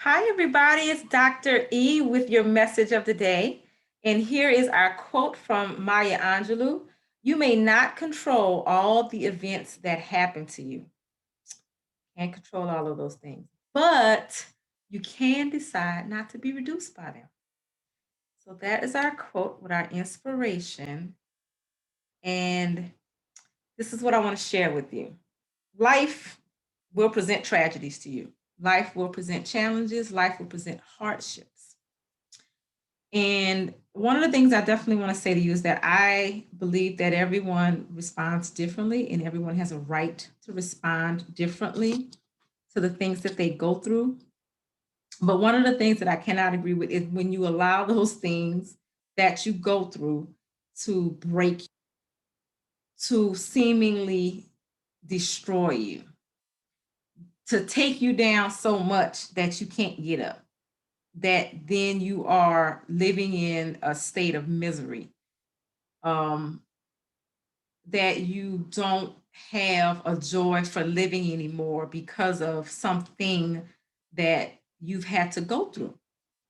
Hi, everybody. It's Dr. E with your message of the day. And here is our quote from Maya Angelou. You may not control all the events that happen to you. Can't control all of those things, but you can decide not to be reduced by them. So that is our quote with our inspiration. And this is what I want to share with you. Life will present tragedies to you. Life will present challenges. Life will present hardships. And one of the things I definitely want to say to you is that I believe that everyone responds differently and everyone has a right to respond differently to the things that they go through. But one of the things that I cannot agree with is when you allow those things that you go through to break you, to seemingly destroy you, to take you down so much that you can't get up, that then you are living in a state of misery. Um, that you don't have a joy for living anymore because of something that you've had to go through.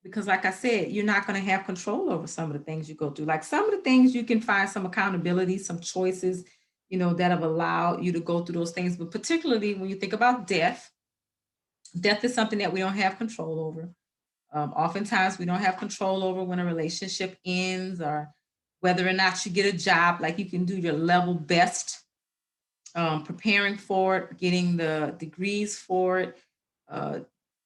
Because, like I said, you're not going to have control over some of the things you go through. Like some of the things you can find some accountability, some choices, that have allowed you to go through those things. But particularly when you think about death, death is something that we don't have control over. Oftentimes, we don't have control over when a relationship ends or whether or not you get a job. Like you can do your level best preparing for it, getting the degrees for it, uh,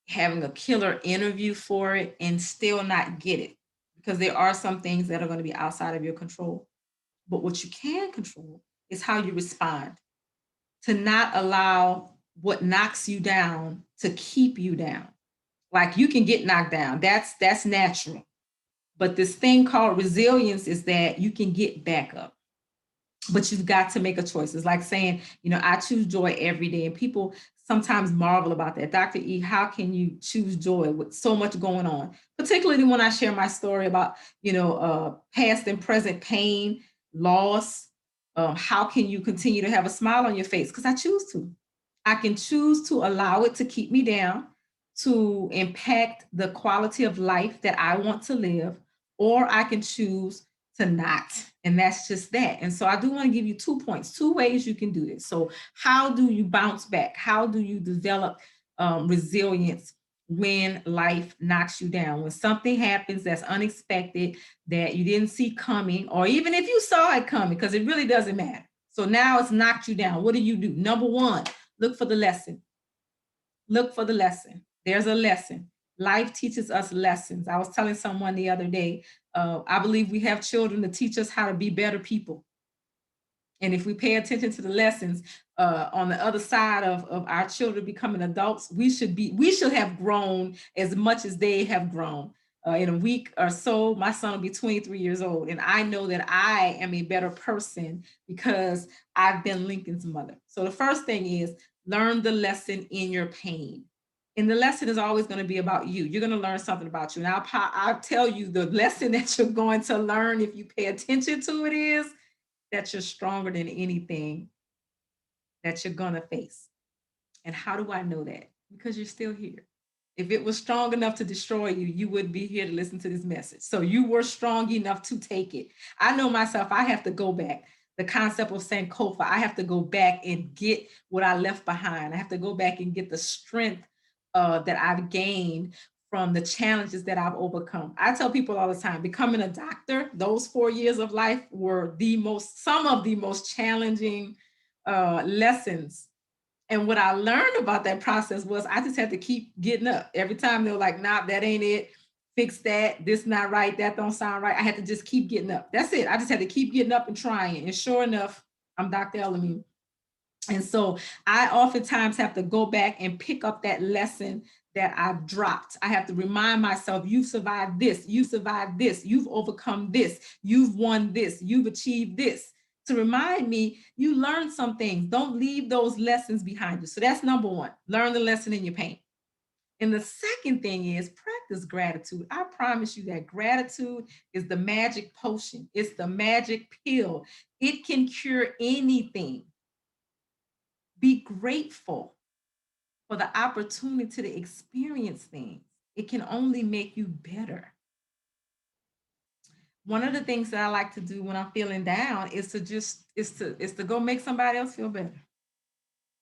having a killer interview for it, and still not get it because there are some things that are going to be outside of your control. But what you can control is how you respond, to not allow what knocks you down to keep you down. Like you can get knocked down. That's natural. But this thing called resilience is that you can get back up. But you've got to make a choice. It's like saying, I choose joy every day. And people sometimes marvel about that. Dr. E, how can you choose joy with so much going on? Particularly when I share my story about, past and present pain, loss. How can you continue to have a smile on your face? Because I choose to. I can choose to allow it to keep me down, to impact the quality of life that I want to live, or I can choose to not. And that's just that. And so I do want to give you 2 points, two ways you can do this. So, how do you bounce back? How do you develop resilience when life knocks you down? When something happens that's unexpected, that you didn't see coming, or even if you saw it coming, because it really doesn't matter. So now it's knocked you down. What do you do? Number one, look for the lesson. Look for the lesson. There's a lesson. Life teaches us lessons. I was telling someone the other day, I believe we have children to teach us how to be better people. And if we pay attention to the lessons on the other side of our children becoming adults, we should have grown as much as they have grown. In a week or so, my son will be 23 years old, and I know that I am a better person because I've been Lincoln's mother. So the first thing is learn the lesson in your pain. And the lesson is always going to be about you. You're going to learn something about you. And I'll tell you the lesson that you're going to learn if you pay attention to it is that you're stronger than anything that you're going to face. And how do I know that? Because you're still here. If it was strong enough to destroy you, you wouldn't be here to listen to this message. So you were strong enough to take it. I know myself, I have to go back. The concept of Sankofa, I have to go back and get what I left behind. I have to go back and get the strength that I've gained from the challenges that I've overcome. I tell people all the time, becoming a doctor, those 4 years of life were some of the most challenging lessons. And what I learned about that process was I just had to keep getting up. Every time they were like, nah, that ain't it. Fix that. This not right. That don't sound right. I had to just keep getting up. That's it. I just had to keep getting up and trying. And sure enough, I'm Dr. El-Amin. And so I oftentimes have to go back and pick up that lesson that I've dropped. I have to remind myself, you've survived this, you survived this, you've overcome this, you've won this, you've achieved this. To remind me, you learned some things. Don't leave those lessons behind you. So that's number one. Learn the lesson in your pain. And the second thing is practice gratitude. I promise you that gratitude is the magic potion. It's the magic pill. It can cure anything. Be grateful for the opportunity to experience things. It can only make you better. One of the things that I like to do when I'm feeling down is to go make somebody else feel better.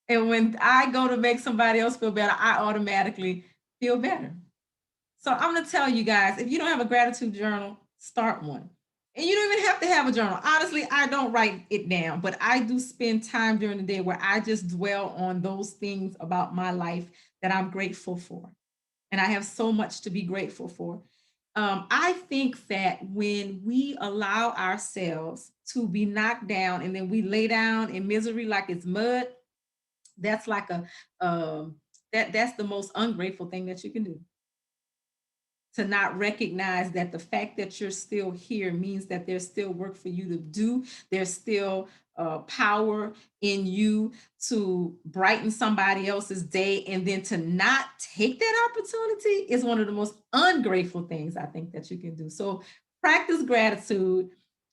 And when I go to make somebody else feel better, I automatically feel better. So I'm gonna tell you guys, if you don't have a gratitude journal, start one. And you don't even have to have a journal. Honestly, I don't write it down, but I do spend time during the day where I just dwell on those things about my life that I'm grateful for. And I have so much to be grateful for. I think that when we allow ourselves to be knocked down and then we lay down in misery like it's mud, that's like a that's the most ungrateful thing that you can do, to not recognize that the fact that you're still here means that there's still work for you to do. There's still power in you to brighten somebody else's day. And then to not take that opportunity is one of the most ungrateful things I think that you can do. So practice gratitude,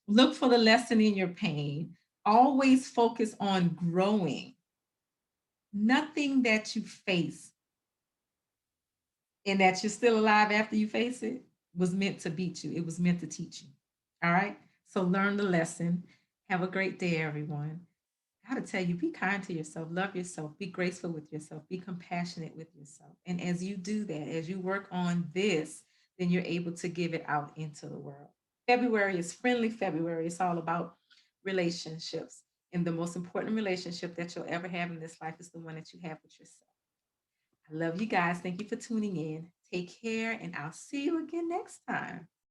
look for the lesson in your pain, always focus on growing. Nothing that you face and that you're still alive after you face it was meant to beat you. It was meant to teach you. All right. So learn the lesson. Have a great day, everyone. I gotta tell you, be kind to yourself, love yourself, be graceful with yourself, be compassionate with yourself. And as you do that, as you work on this, then you're able to give it out into the world. February is friendly February. It's all about relationships. And the most important relationship that you'll ever have in this life is the one that you have with yourself. I love you guys. Thank you for tuning in. Take care, and I'll see you again next time.